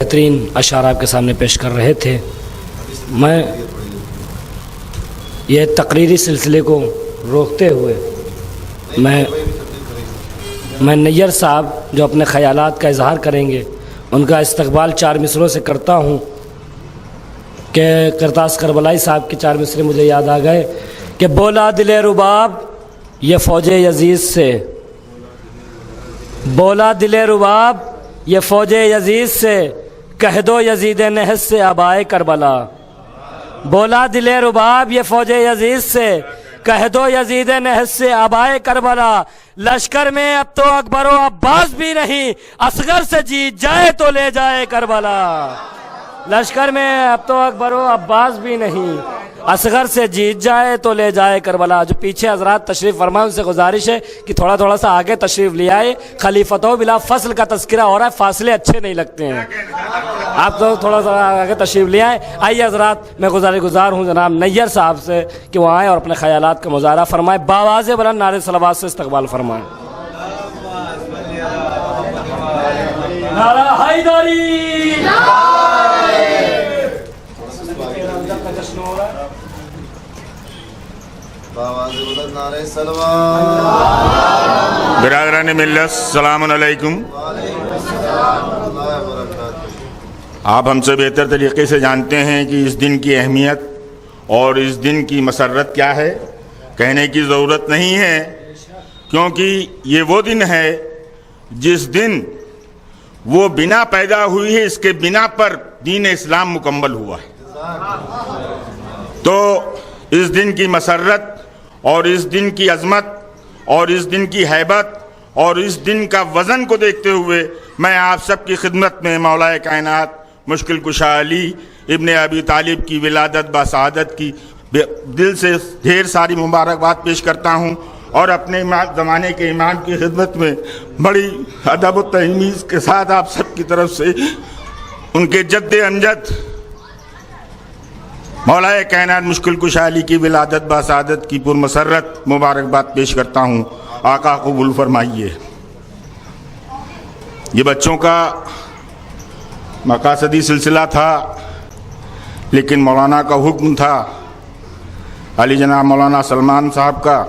بہترین اشعار آپ کے سامنے پیش کر رہے تھے۔ میں یہ تقریری سلسلے کو روکتے ہوئے میں نیّر صاحب جو اپنے خیالات کا اظہار کریں گے ان کا استقبال 4 مصروں سے کرتا ہوں کہ کرتاس کربلائی صاحب کے 4 مصرے مجھے یاد آ گئے کہ بولا دل رباب یہ فوج یزید سے، بولا دل رباب یہ فوج یزید سے، کہہ دو یزید نحس سے آبائے کربلا۔ بولا دل رباب یہ فوج یزید سے، کہہ دو یزید نحس سے آبائے کربلا۔ لشکر میں اب تو اکبر و عباس بھی نہیں، اصغر سے جیت جائے تو لے جائے کربلا۔ لشکر میں اب تو اکبر و عباس بھی نہیں، اصغر سے جیت جائے تو لے جائے کربلا۔ جو پیچھے حضرات تشریف فرمائے ان سے گزارش ہے کہ تھوڑا سا آگے تشریف لے آئے، خلیفتوں بلا فصل کا تذکرہ ہو رہا ہے، فاصلے اچھے نہیں لگتے ہیں، آپ تو تھوڑا سا آگے تشریف لے آئے۔ آئیے حضرات، میں گزار ہوں جناب نیّر صاحب سے کہ وہ آئیں اور اپنے خیالات کا مظاہرہ فرمائیں، باواز بلند نعرے صلوات سے استقبال فرمائیں۔ نعرہ حیدری، برادران ملت السلام علیکم۔ آپ ہم سے بہتر طریقے سے جانتے ہیں کہ اس دن کی اہمیت اور اس دن کی مسرت کیا ہے، کہنے کی ضرورت نہیں ہے، کیونکہ یہ وہ دن ہے جس دن وہ بنا پیدا ہوئی ہے، اس کے بنا پر دین اسلام مکمل ہوا ہے۔ تو اس دن کی مسرت اور اس دن کی عظمت اور اس دن کی ہیبت اور اس دن کا وزن کو دیکھتے ہوئے میں آپ سب کی خدمت میں مولا کائنات مشکل کشا علی ابن ابی طالب کی ولادت بسعادت کی دل سے ڈھیر ساری مبارکباد پیش کرتا ہوں، اور اپنے زمانے کے امام کی خدمت میں بڑی ادب و تہذیب کے ساتھ آپ سب کی طرف سے ان کے جد امجد مولا کائنات مشکل کشا علی کی ولادت بسعادت کی پرمسرت مبارکباد پیش کرتا ہوں۔ آقا قبول فرمائیے۔ یہ بچوں کا مقاصدی سلسلہ تھا، لیکن مولانا کا حکم تھا، علی جناب مولانا سلمان صاحب کا،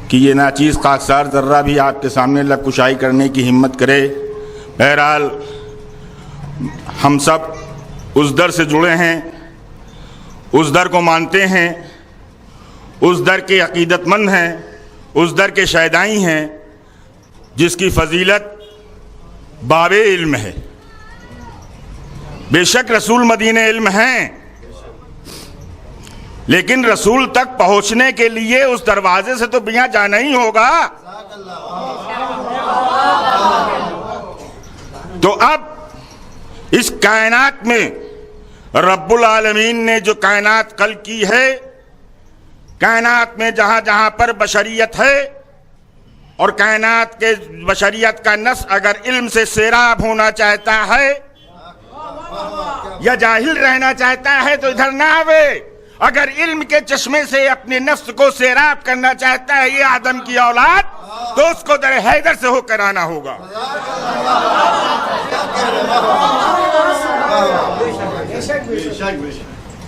کہ یہ ناچیز خاکسار ذرہ بھی آپ کے سامنے لب کشائی کرنے کی ہمت کرے۔ بہرحال ہم سب اس در سے جڑے ہیں، اس در کو مانتے ہیں، اس در کے عقیدت مند ہیں، اس در کے شیدائی ہیں، جس کی فضیلت باب علم ہے۔ بے شک رسول مدینہ علم ہیں، لیکن رسول تک پہنچنے کے لیے اس دروازے سے تو بیاں جانا ہی ہوگا۔ تو اب اس کائنات میں رب العالمین نے جو کائنات خلق کی ہے، کائنات میں جہاں جہاں پر بشریت ہے، اور کائنات کے بشریت کا نس اگر علم سے سیراب ہونا چاہتا ہے یا جاہل رہنا چاہتا ہے تو ادھر نہ آوے، اگر علم کے چشمے سے اپنے نفس کو سیراب کرنا چاہتا ہے یہ آدم کی اولاد، تو اس کو در حیدر سے ہو کر آنا ہوگا۔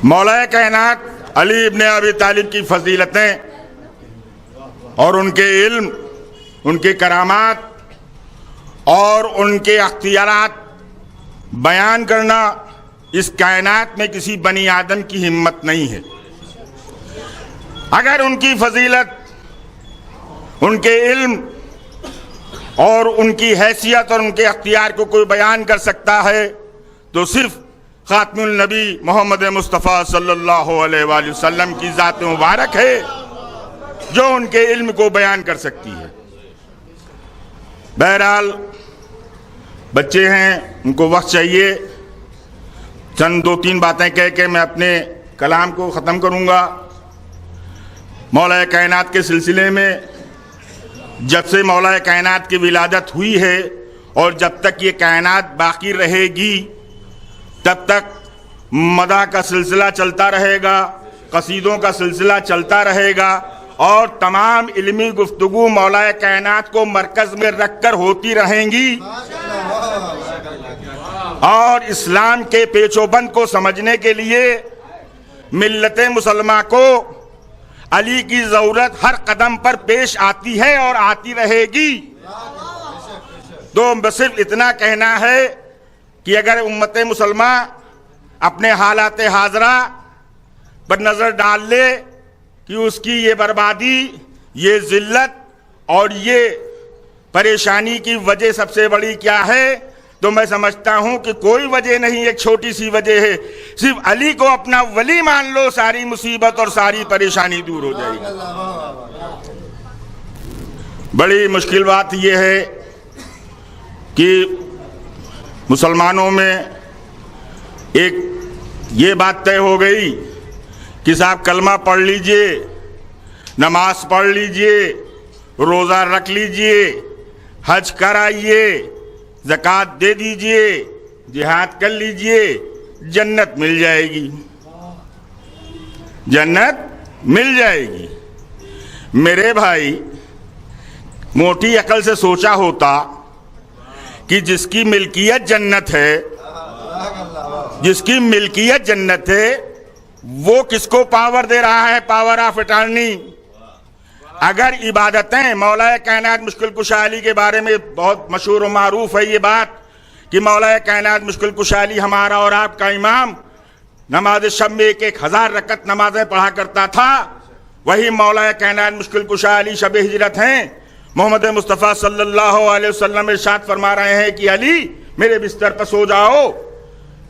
مولا کائنات علی ابن ابی طالب کی فضیلتیں اور ان کے علم، ان کے کرامات اور ان کے اختیارات بیان کرنا اس کائنات میں کسی بنی آدم کی ہمت نہیں ہے۔ اگر ان کی فضیلت، ان کے علم اور ان کی حیثیت اور ان کے اختیار کو کوئی بیان کر سکتا ہے تو صرف خاتم النبی محمد مصطفیٰ صلی اللہ علیہ وآلہ وسلم کی ذات مبارک ہے جو ان کے علم کو بیان کر سکتی ہے۔ بہرحال بچے ہیں، ان کو وقت چاہیے، چند 2-3 باتیں کہہ کے میں اپنے کلام کو ختم کروں گا۔ مولا کائنات کے سلسلے میں جب سے مولا کائنات کی ولادت ہوئی ہے اور جب تک یہ کائنات باقی رہے گی تب تک مدح کا سلسلہ چلتا رہے گا، قصیدوں کا سلسلہ چلتا رہے گا، اور تمام علمی گفتگو مولا کائنات کو مرکز میں رکھ کر ہوتی رہیں گی۔ اور اسلام کے پیچ و بند کو سمجھنے کے لیے ملت مسلمہ کو علی کی ضرورت ہر قدم پر پیش آتی ہے اور آتی رہے گی۔ تو صرف اتنا کہنا ہے کہ اگر امت مسلمہ اپنے حالات حاضرہ پر نظر ڈال لے کہ اس کی یہ بربادی، یہ ذلت اور یہ پریشانی کی وجہ سب سے بڑی کیا ہے، تو میں سمجھتا ہوں کہ کوئی وجہ نہیں، ایک چھوٹی سی وجہ ہے، صرف علی کو اپنا ولی مان لو، ساری مصیبت اور ساری پریشانی دور ہو جائے گی۔ بڑی مشکل بات یہ ہے کہ مسلمانوں میں ایک یہ بات طے ہو گئی کہ صاحب کلمہ پڑھ لیجئے، نماز پڑھ لیجئے، روزہ رکھ لیجئے، حج کر آئیے، زکوٰۃ دے دیجئے، جہاد کر لیجئے، جنت مل جائے گی، جنت مل جائے گی۔ میرے بھائی، موٹی عقل سے سوچا ہوتا کہ جس کی ملکیت جنت ہے، جس کی ملکیت جنت ہے، وہ کس کو پاور دے رہا ہے، پاور آف اٹارنی۔ اگر عبادتیں، مولا کائنات مشکل کشا علی کے بارے میں بہت مشہور و معروف ہے یہ بات کہ مولا کائنات مشکل کشا علی ہمارا اور آپ کا امام نماز شب میں 1000 رکعت نمازیں پڑھا کرتا تھا، وہی مولا کائنات مشکل کشا علی شب ہجرت ہیں۔ محمد مصطفیٰ صلی اللہ علیہ وسلم ارشاد فرما رہے ہیں کہ علی میرے بستر پر سو جاؤ۔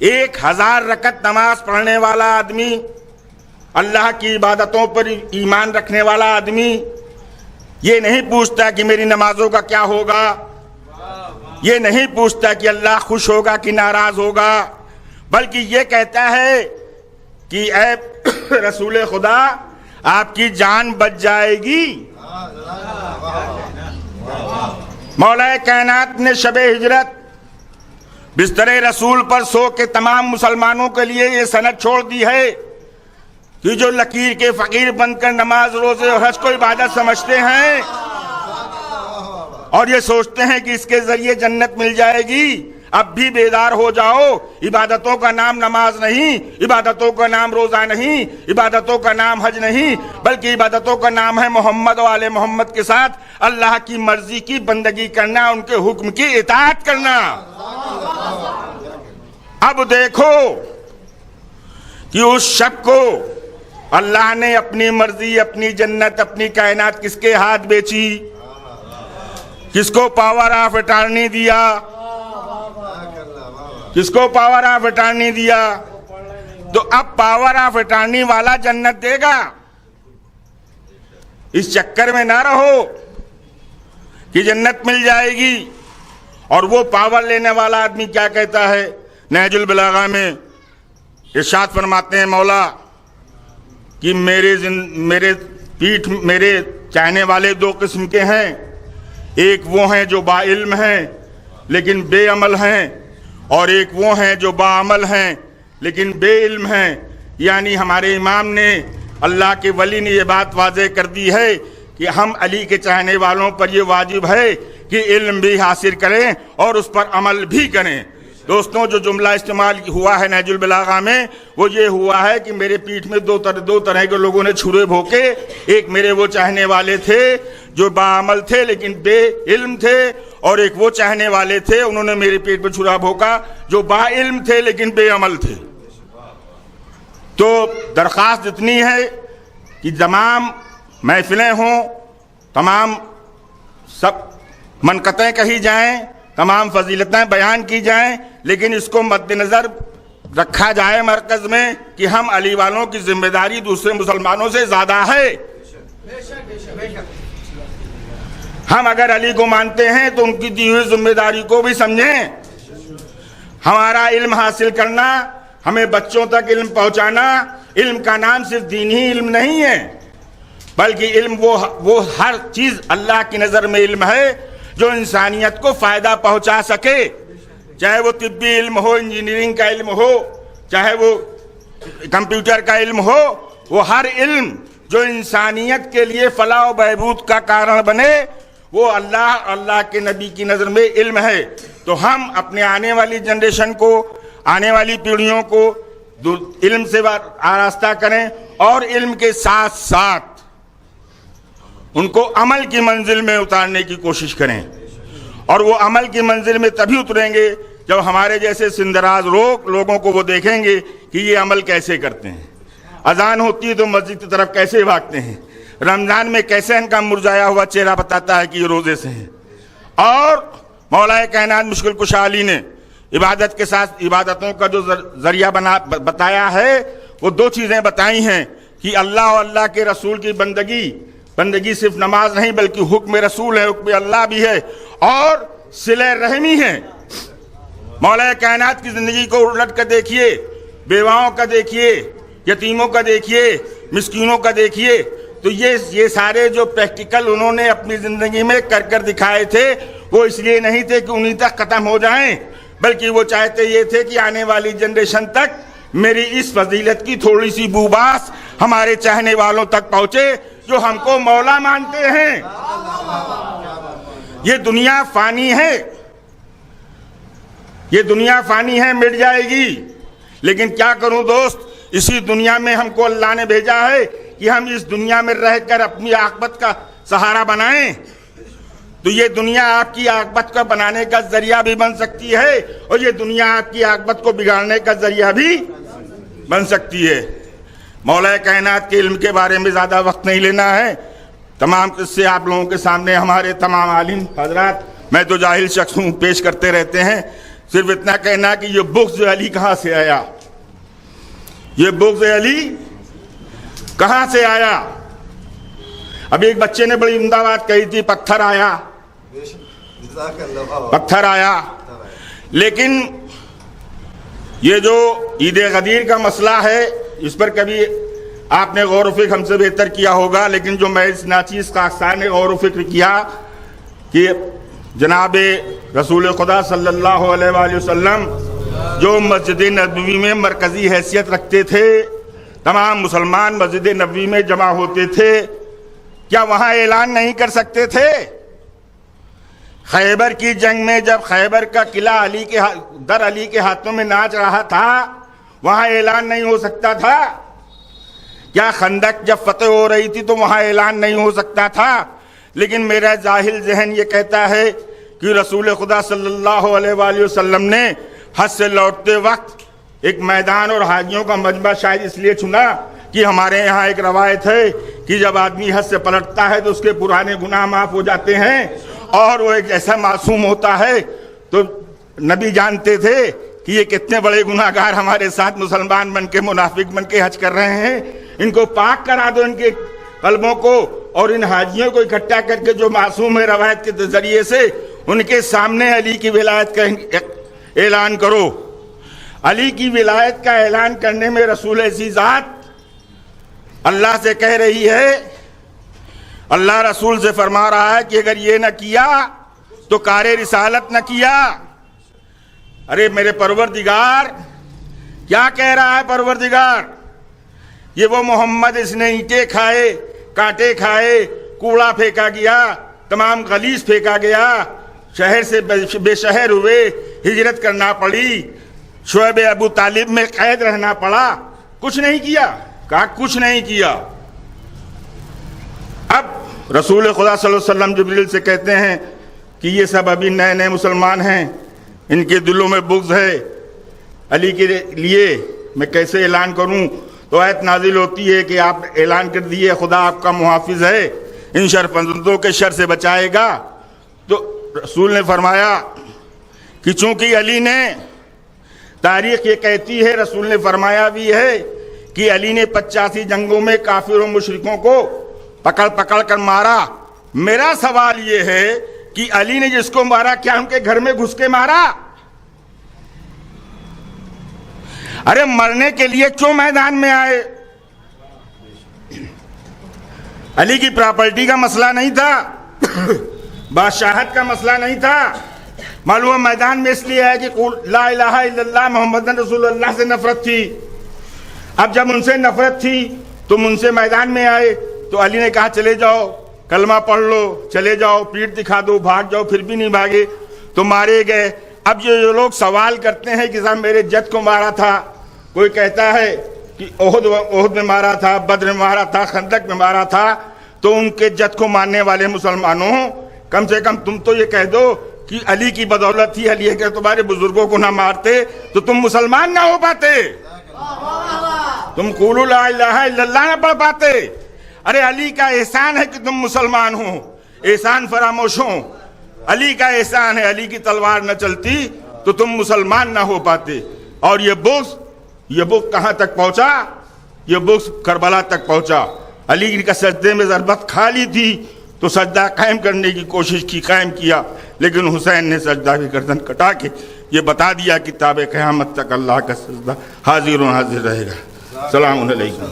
1000 رکعت نماز پڑھنے والا آدمی، اللہ کی عبادتوں پر ایمان رکھنے والا آدمی یہ نہیں پوچھتا کہ میری نمازوں کا کیا ہوگا، یہ نہیں پوچھتا کہ اللہ خوش ہوگا کہ ناراض ہوگا، بلکہ یہ کہتا ہے کہ اے رسول خدا آپ کی جان بچ جائے گی۔ مولا کائنات نے شب ہجرت بستر رسول پر سو کے تمام مسلمانوں کے لیے یہ سند چھوڑ دی ہے کہ جو لکیر کے فقیر بن کر نماز، روزے اور حج کو عبادت سمجھتے ہیں اور یہ سوچتے ہیں کہ اس کے ذریعے جنت مل جائے گی، اب بھی بیدار ہو جاؤ۔ عبادتوں کا نام نماز نہیں، عبادتوں کا نام روزہ نہیں، عبادتوں کا نام حج نہیں، بلکہ عبادتوں کا نام ہے محمد و آل محمد کے ساتھ اللہ کی مرضی کی بندگی کرنا، ان کے حکم کی اطاعت کرنا۔ اب دیکھو کہ اس شب کو اللہ نے اپنی مرضی، اپنی جنت، اپنی کائنات کس کے ہاتھ بیچی، کس کو پاور آف اٹارنی دیا، کس کو پاور آف اٹارنی دیا۔ تو اب پاور آف اٹارنی والا جنت دے گا، اس چکر میں نہ رہو کہ جنت مل جائے گی۔ اور وہ پاور لینے والا آدمی کیا کہتا ہے، نہج البلاغہ میں ارشاد فرماتے ہیں مولا کہ میرے چاہنے والے دو قسم کے ہیں، ایک وہ ہیں جو با علم ہیں لیکن بے عمل ہیں، اور ایک وہ ہیں جو با عمل ہیں لیکن بے علم ہیں۔ یعنی ہمارے امام نے، اللہ کے ولی نے یہ بات واضح کر دی ہے کہ ہم علی کے چاہنے والوں پر یہ واجب ہے کہ علم بھی حاصل کریں اور اس پر عمل بھی کریں۔ دوستوں، جو جملہ استعمال ہوا ہے نہج البلاغہ میں، وہ یہ ہوا ہے کہ میرے پیٹھ میں دو طرح کے لوگوں نے چھرے بھوکے، ایک میرے وہ چاہنے والے تھے جو باعمل تھے لیکن بے علم تھے، اور ایک وہ چاہنے والے تھے انہوں نے میرے پیٹ پر چھرا بھوکا جو با علم تھے لیکن بے عمل تھے۔ تو درخواست اتنی ہے کہ تمام محفلیں ہوں، تمام سب منقطیں کہی جائیں، تمام فضیلتیں بیان کی جائیں، لیکن اس کو مد نظر رکھا جائے مرکز میں کہ ہم علی والوں کی ذمہ داری دوسرے مسلمانوں سے زیادہ ہے۔ ہم اگر علی کو مانتے ہیں تو ان کی دی ہوئی ذمہ داری کو بھی سمجھیں۔ ہمارا علم حاصل کرنا، ہمیں بچوں تک علم پہنچانا، علم کا نام صرف دینی علم نہیں ہے، بلکہ علم وہ ہر چیز اللہ کی نظر میں علم ہے جو انسانیت کو فائدہ پہنچا سکے، چاہے وہ طبی علم ہو، انجینئرنگ کا علم ہو، چاہے وہ کمپیوٹر کا علم ہو، وہ ہر علم جو انسانیت کے لیے فلاح و بہبود کا کارن بنے، وہ اللہ کے نبی کی نظر میں علم ہے. تو ہم اپنے آنے والی جنریشن کو، آنے والی پیڑھیوں کو علم سے آراستہ کریں اور علم کے ساتھ ساتھ ان کو عمل کی منزل میں اتارنے کی کوشش کریں. اور وہ عمل کی منزل میں تبھی اتریں گے جب ہمارے جیسے سندراز لوگوں کو وہ دیکھیں گے کہ یہ عمل کیسے کرتے ہیں. اذان ہوتی ہے تو مسجد کی طرف کیسے بھاگتے ہیں، رمضان میں کیسے ان کا مرجھایا ہوا چہرہ بتاتا ہے کہ یہ روزے سے ہیں. اور مولا کائنات مشکل کشا علی نے عبادت کے ساتھ عبادتوں کا جو ذریعہ بتایا ہے، وہ دو چیزیں بتائی ہیں کہ اللہ اور اللہ کے رسول کی بندگی صرف نماز نہیں بلکہ حکم رسول ہے، حکم اللہ بھی ہے، اور صلہ رحمی ہے. مولا کائنات کی زندگی کو الٹ کر دیکھیے، بیواؤں کا دیکھیے، یتیموں کا دیکھیے، مسکینوں کا دیکھیے. تو یہ سارے جو پریکٹیکل انہوں نے اپنی زندگی میں کر دکھائے تھے، وہ اس لیے نہیں تھے کہ انہیں تک ختم ہو جائیں، بلکہ وہ چاہتے یہ تھے کہ آنے والی جنریشن تک میری اس فضیلت کی تھوڑی سی بوباس ہمارے چاہنے والوں تک پہنچے جو ہم کو مولا مانتے ہیں. یہ دنیا فانی ہے، یہ دنیا فانی ہے، مٹ جائے گی. لیکن کیا کروں دوست، اسی دنیا میں ہم کو اللہ نے بھیجا ہے کہ ہم اس دنیا میں رہ کر اپنی عاقبت کا سہارا بنائیں. تو یہ دنیا آپ کی عاقبت کو بنانے کا ذریعہ بھی بن سکتی ہے، اور یہ دنیا آپ کی عاقبت کو بگاڑنے کا ذریعہ بھی بن سکتی ہے. مولا کائنات کے علم کے بارے میں زیادہ وقت نہیں لینا ہے. تمام قصے آپ لوگوں کے سامنے ہمارے تمام عالم حضرات، میں تو جاہل شخص ہوں، پیش کرتے رہتے ہیں. صرف اتنا کہنا کہ یہ بغض علی کہاں سے آیا، یہ بغض علی کہاں سے آیا. ابھی ایک بچے نے بڑی عمدہ بات کہی تھی، پتھر آیا. لیکن یہ جو عید غدیر کا مسئلہ ہے، اس پر کبھی آپ نے غور و فکر ہم سے بہتر کیا ہوگا. لیکن جو میں اس ناچیز خاکسار نے غور و فکر کیا کہ جناب رسول خدا صلی اللہ علیہ وآلہ وسلم جو مسجد نبوی میں مرکزی حیثیت رکھتے تھے، تمام مسلمان مسجد نبوی میں جمع ہوتے تھے، کیا وہاں اعلان نہیں کر سکتے تھے؟ خیبر کی جنگ میں جب خیبر کا قلعہ علی کے ہاتھوں میں ناچ رہا تھا، وہاں اعلان نہیں ہو سکتا تھا؟ کیا خندق جب فتح ہو رہی تھی تو وہاں اعلان نہیں ہو سکتا تھا؟ لیکن میرا جاہل ذہن یہ کہتا ہے کہ رسول خدا صلی اللہ علیہ وآلہ وسلم نے حج سے لوٹتے وقت ایک میدان اور حاجیوں کا مجمع شاید اس لیے چنا کہ ہمارے یہاں ایک روایت ہے کہ جب آدمی حج سے پلٹتا ہے تو اس کے پرانے گناہ معاف ہو جاتے ہیں، اور وہ ایک ایسا معصوم ہوتا ہے. تو نبی جانتے تھے کہ یہ کتنے بڑے گناہ گار ہمارے ساتھ مسلمان بن کے، منافق بن کے حج کر رہے ہیں. ان کو پاک کرا دو، ان کے قلبوں کو، اور ان حاجیوں کو اکٹھا کر کے جو معصوم ہے روایت کے ذریعے سے، ان کے سامنے علی کی ولایت کا اعلان کرو. علی کی ولایت کا اعلان کرنے میں رسول ایسی ذات اللہ سے کہہ رہی ہے، اللہ رسول سے فرما رہا ہے کہ اگر یہ نہ کیا تو کار رسالت نہ کیا. ارے میرے پروردگار، کیا کہہ رہا ہے پروردگار؟ یہ وہ محمد اس نے اینٹیں کھائے، کانٹے کھائے، کوڑا پھینکا گیا، تمام غلیظ پھینکا گیا، شہر سے بے شہر ہوئے، ہجرت کرنا پڑی، شعیب ابو طالب میں قید رہنا پڑا، کچھ نہیں کیا. کہا کچھ نہیں کیا. اب رسول خدا صلی اللہ علیہ وسلم جبریل سے کہتے ہیں کہ یہ سب ابھی نئے نئے مسلمان ہیں، ان کے دلوں میں بغض ہے علی کے لیے، میں کیسے اعلان کروں؟ تو آیت نازل ہوتی ہے کہ آپ اعلان کر دیے، خدا آپ کا محافظ ہے، ان شرپندوں کے شر سے بچائے گا. تو رسول نے فرمایا کہ چونکہ علی نے، تاریخ یہ کہتی ہے، رسول نے فرمایا بھی ہے کہ علی نے 85 جنگوں میں کافر و مشرکوں کو پکڑ کر مارا. میرا سوال یہ ہے کہ علی نے جس کو مارا کیا ان کے گھر میں گھس کے مارا؟ ارے مرنے کے لیے کیوں میدان میں آئے؟ علی کی پراپرٹی کا مسئلہ نہیں تھا، بادشاہت کا مسئلہ نہیں تھا. معلوم میدان میں اس لیے ہے کہ لا الہ الا اللہ محمد رسول اللہ سے نفرت تھی. اب جب ان سے نفرت تھی تو ان سے میدان میں آئے تو علی نے کہا چلے جاؤ، کلمہ پڑھ لو چلے جاؤ, پیٹھ دکھا دو بھاگ جاؤ, پھر بھی نہیں بھاگے تو مارے گئے. اب یہ لوگ سوال کرتے ہیں کہ صاحب میرے جد کو مارا تھا, کوئی کہتا ہے کہ احد میں مارا تھا, بدر میں مارا تھا, خندق میں مارا تھا, تو ان کے جد کو ماننے والے مسلمانوں کم سے کم تم تو یہ کہہ دو کہ علی کی بدولت تھی, علی اگر تمہارے بزرگوں کو نہ مارتے تو تم مسلمان نہ ہو پاتے, تم قولوا لا الہ الا اللہ نہ پڑھ پاتے. ارے علی کا احسان ہے کہ تم مسلمان ہو, احسان فراموش ہو. علی کا احسان ہے, علی کی تلوار نہ چلتی تو تم مسلمان نہ ہو پاتے. اور یہ بغض کہاں تک پہنچا؟ یہ بغض کربلا تک پہنچا. علی کا سجدے میں ضربت کھا لی تھی تو سجدہ قائم کرنے کی کوشش کی, قائم کیا, لیکن حسین نے سجدہ کی گردن کٹا کے یہ بتا دیا کہ تاب قیامت تک اللہ کا سجدہ حاضر و حاضر رہے گا. السلام علیکم.